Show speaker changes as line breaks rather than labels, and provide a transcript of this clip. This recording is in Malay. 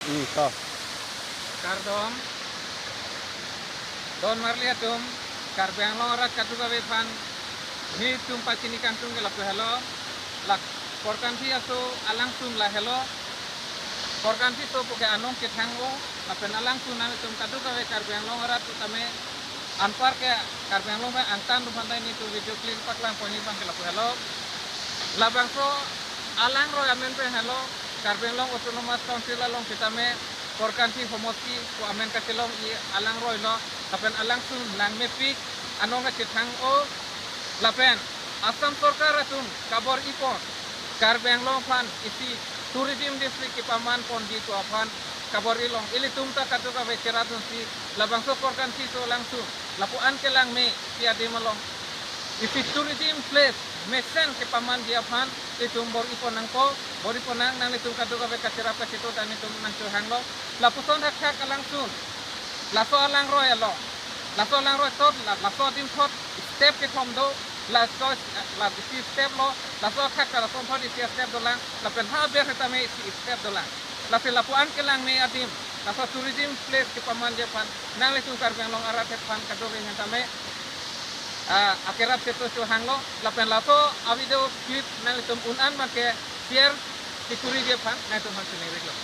To.
Kardom, Don Marliatum, Karbang Longarat Katuga Vepan, Ni Tumpa Chini Kantung la Hello, La Korkanti Aso Alang Tum la Hello, Korkanti So Puke Anong Kitango, La Penalang Tunami Tum Katuga Ve Karbang Longarat Tutame, Anpar ke Karbang Longa Antan Rupandai ni tu video clip Paklang Poni Pang ke la Hello, La Bangso Alang Roy Amen Pe Hello, Karbang Long Autonomous Council Long Kitame, Korkanti Homoski ko amen ka silong I alang roy lo tapen alang sun lang mepik anong ka chithang o lapen Assam Sarkar atum kabor ipon Karbang Long pan isi tourism district ipaman pon di ko apan kabor ilong ili tumta katuka vecheratun si labangso Korkanti so langsung lapuan ke lang me sia di malong isi tourism place mesen ke paman dia pan itum bor ipon nangko bor ipon nang itum katuka vekachirap ka situ dan itum nang hang lo lapuson hak langsung laso alang roy lo laso alang roy tot laso dim tot step ke thom do laso la isi step lo laso hak ka laso tot isi step do lang la pen ha ber ta me isi step do lang la se lapuan ke lang me adim laso tourism place ke paman dia pan nang itum Karbang Long arat pan kado re ta me akhirat situ tu hanglo lapen lato video clip nang itum unan make share sikuri dia pan nang itum han sini reglo